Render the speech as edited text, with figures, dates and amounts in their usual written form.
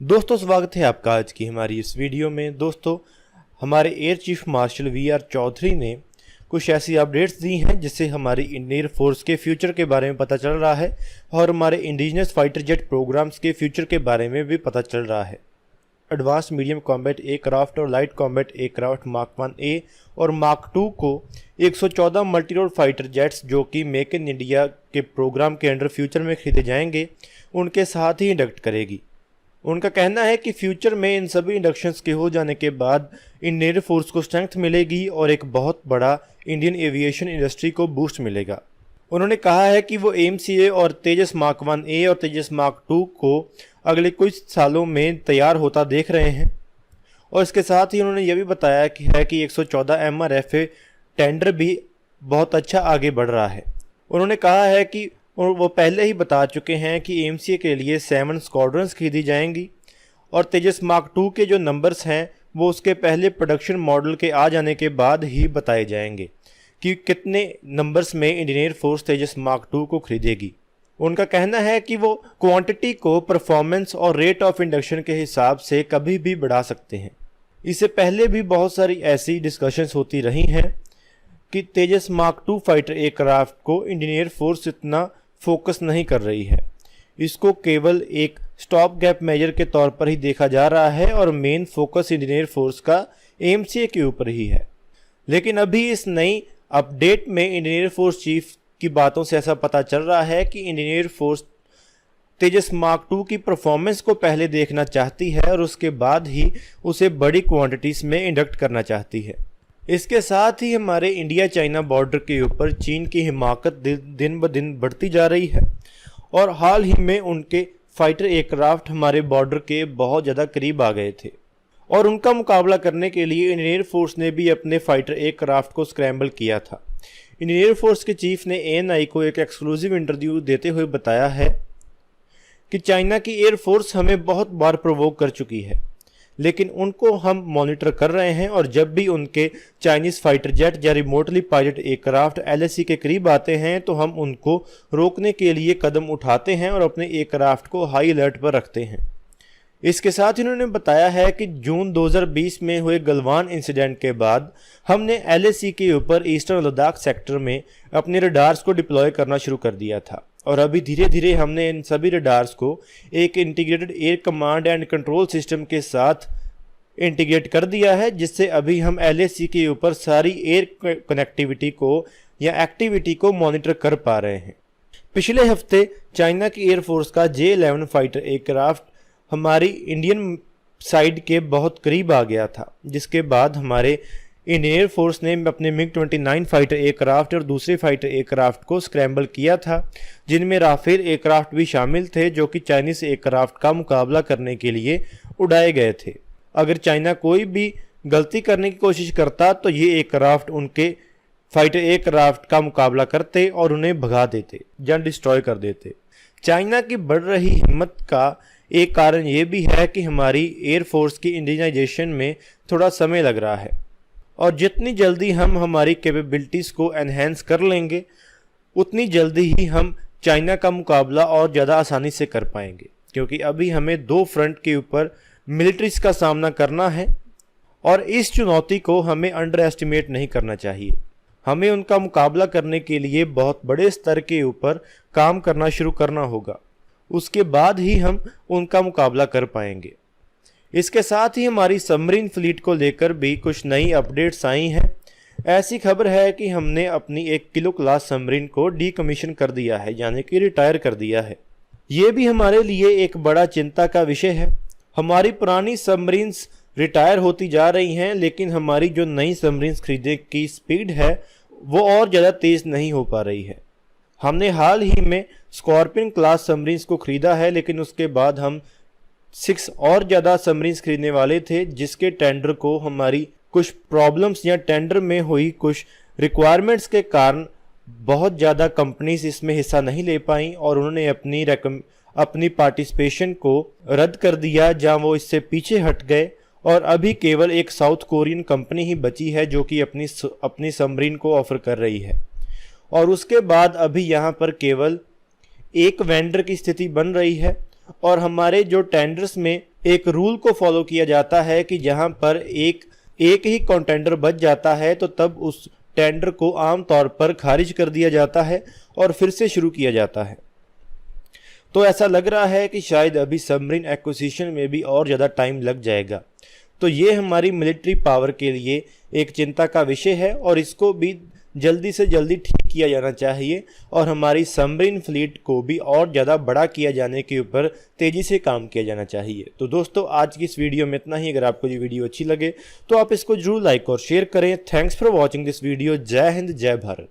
दोस्तों स्वागत है आपका आज की हमारी इस वीडियो में। दोस्तों हमारे air chief marshal V R. Chaudhari ने कुछ ऐसी अपडेट्स दी हैं जिससे हमारी इंडियन एयर फोर्स के फ्यूचर के बारे में पता चल रहा है और हमारे इंडिजिनस फाइटर जेट प्रोग्राम्स के फ्यूचर के बारे में भी पता चल रहा है। एडवांस मीडियम कॉम्बैट एयरक्राफ्ट और light combat aircraft mark 1A और मार्क 2 को 114 मल्टीरोल फाइटर जेट्स जो कि मेक इन इंडिया के प्रोग्राम के अंडर फ्यूचर में खरीदे जाएंगे उनके साथ ही इंडक्ट करेगी। उनका कहना है कि फ्यूचर में इन सभी इंडक्शंस के हो जाने के बाद इंडियन एयर फोर्स को स्ट्रेंथ मिलेगी और एक बहुत बड़ा इंडियन एविएशन इंडस्ट्री को बूस्ट मिलेगा। उन्होंने कहा है कि वो AMCA और तेजस मार्क 1A और तेजस मार्क 2 को अगले कुछ सालों में तैयार होता देख रहे हैं और इसके साथ ही उन्होंने यह भी बताया कि 114 MRFA टेंडर भी बहुत अच्छा आगे बढ़ रहा है। उन्होंने कहा है कि वो पहले ही बता चुके हैं कि AMCA के लिए 7 स्क्वाड्रंस खरीदी जाएंगी और तेजस मार्क 2 के जो नंबर्स हैं वो उसके पहले प्रोडक्शन मॉडल के आ जाने के बाद ही बताए जाएंगे कि कितने नंबर्स में इंडियन एयर फोर्स तेजस मार्क 2 को खरीदेगी। उनका कहना है कि वो क्वांटिटी को परफॉर्मेंस और रेट ऑफ इंडक्शन के हिसाब से कभी भी बढ़ा सकते हैं। इससे पहले भी बहुत सारी ऐसी डिस्कशंस होती रही हैं कि तेजस मार्क 2 फाइटर एयरक्राफ्ट को इंडियन एयर फोर्स इतना फोकस नहीं कर रही है, इसको केवल एक स्टॉप गैप मेजर के तौर पर ही देखा जा रहा है और main focus Indian air force का AMCA के ऊपर ही है। लेकिन अभी इस नई अपडेट में इंडियन एयर फोर्स चीफ की बातों से ऐसा पता चल रहा है कि इंडियन एयर फोर्स तेजस मार्क 2 की परफॉर्मेंस को पहले देखना चाहती है और उसके बाद ही उसे बड़ी क्वांटिटीज में इंडक्ट करना चाहती है। इसके साथ ही हमारे इंडिया चाइना बॉर्डर के ऊपर चीन की हिमाकत दिन ब दिन बढ़ती जा रही है और हाल ही में उनके फाइटर एयरक्राफ्ट हमारे बॉर्डर के बहुत ज़्यादा करीब आ गए थे और उनका मुकाबला करने के लिए इंडियन एयर फोर्स ने भी अपने फाइटर एयरक्राफ्ट को स्क्रैम्बल किया था। इंडियन एयर फोर्स के चीफ ने ANI को एक एक्सक्लूसिव इंटरव्यू देते हुए बताया है कि चाइना की एयर फोर्स हमें बहुत बार प्रोवोक कर चुकी है, लेकिन उनको हम मॉनिटर कर रहे हैं और जब भी उनके चाइनीज़ फाइटर जेट या रिमोटली पायलट एयरक्राफ्ट LAC के करीब आते हैं तो हम उनको रोकने के लिए कदम उठाते हैं और अपने एयरक्राफ्ट को हाई अलर्ट पर रखते हैं। इसके साथ ही उन्होंने बताया है कि जून 2020 में हुए गलवान इंसिडेंट के बाद हमने LAC के ऊपर ईस्टर्न लद्दाख सेक्टर में अपने रडार्स को डिप्लॉय करना शुरू कर दिया था और अभी धीरे धीरे हमने इन सभी रडार्स को एक integrated air command and control system के साथ इंटीग्रेट कर दिया है, जिससे अभी हम LAC के ऊपर सारी एयर कनेक्टिविटी को या एक्टिविटी को मॉनिटर कर पा रहे हैं। पिछले हफ्ते चाइना की एयरफोर्स का J-11 फाइटर एयरक्राफ्ट हमारी इंडियन साइड के बहुत करीब आ गया था, जिसके बाद हमारे इंडियन एयर फोर्स ने अपने MiG-29 फाइटर एयरक्राफ्ट और दूसरे फाइटर एयरक्राफ्ट को स्क्रैम्बल किया था, जिनमें राफेल एयरक्राफ्ट भी शामिल थे जो कि चाइनीज एयरक्राफ्ट का मुकाबला करने के लिए उड़ाए गए थे। अगर चाइना कोई भी गलती करने की कोशिश करता तो ये एयरक्राफ्ट उनके फाइटर एयरक्राफ्ट का मुकाबला करते और उन्हें भगा देते या डिस्ट्रॉय कर देते। चाइना की बढ़ रही हिम्मत का एक कारण ये भी है कि हमारी एयरफोर्स की इंडियनाइजेशन में थोड़ा समय लग रहा है और जितनी जल्दी हम हमारी कैपेबिलिटीज़ को एनहेंस कर लेंगे उतनी जल्दी ही हम चाइना का मुकाबला और ज़्यादा आसानी से कर पाएंगे, क्योंकि अभी हमें 2 फ्रंट के ऊपर मिलिट्रीज का सामना करना है और इस चुनौती को हमें अंडर एस्टिमेट नहीं करना चाहिए। हमें उनका मुकाबला करने के लिए बहुत बड़े स्तर के ऊपर काम करना शुरू करना होगा, उसके बाद ही हम उनका मुकाबला कर पाएंगे। इसके साथ ही हमारी सबमरीन फ्लीट को लेकर भी कुछ नई अपडेट्स आई हैं। ऐसी खबर है कि हमने अपनी एक किलो क्लास सबमरीन को डीकमीशन कर दिया है, यानी कि रिटायर कर दिया है। ये भी हमारे लिए एक बड़ा चिंता का विषय है। हमारी पुरानी सबमरीन्स रिटायर होती जा रही हैं, लेकिन हमारी जो नई सबमरीन्स खरीदने की स्पीड है वो और ज़्यादा तेज़ नहीं हो पा रही है। हमने हाल ही में स्कॉर्पियन क्लास सबमरीन्स को ख़रीदा है, लेकिन उसके बाद हम 6 और ज़्यादा सबमरीन्स खरीदने वाले थे, जिसके टेंडर को हमारी कुछ प्रॉब्लम्स या टेंडर में हुई कुछ रिक्वायरमेंट्स के कारण बहुत ज़्यादा कंपनीज इसमें हिस्सा नहीं ले पाई और उन्होंने अपनी पार्टिसिपेशन को रद्द कर दिया, जहां वो इससे पीछे हट गए और अभी केवल एक साउथ कोरियन कंपनी ही बची है जो कि अपनी सबमरीन को ऑफर कर रही है। और उसके बाद अभी यहाँ पर केवल एक वेंडर की स्थिति बन रही है और हमारे जो टेंडर्स में एक रूल को फॉलो किया जाता है कि जहां पर एक ही कॉन्टेंडर बच जाता है तो तब उस टेंडर को आमतौर पर खारिज कर दिया जाता है और फिर से शुरू किया जाता है। तो ऐसा लग रहा है कि शायद अभी सबमरीन एक्विजिशन में भी और ज़्यादा टाइम लग जाएगा। तो ये हमारी मिलिट्री पावर के लिए एक चिंता का विषय है और इसको भी जल्दी से जल्दी ठीक किया जाना चाहिए और हमारी सबमरीन फ्लीट को भी और ज़्यादा बड़ा किया जाने के ऊपर तेज़ी से काम किया जाना चाहिए। तो दोस्तों आज की इस वीडियो में इतना ही। अगर आपको ये वीडियो अच्छी लगे तो आप इसको जरूर लाइक और शेयर करें। Thanks for watching this video. जय हिंद, जय भारत।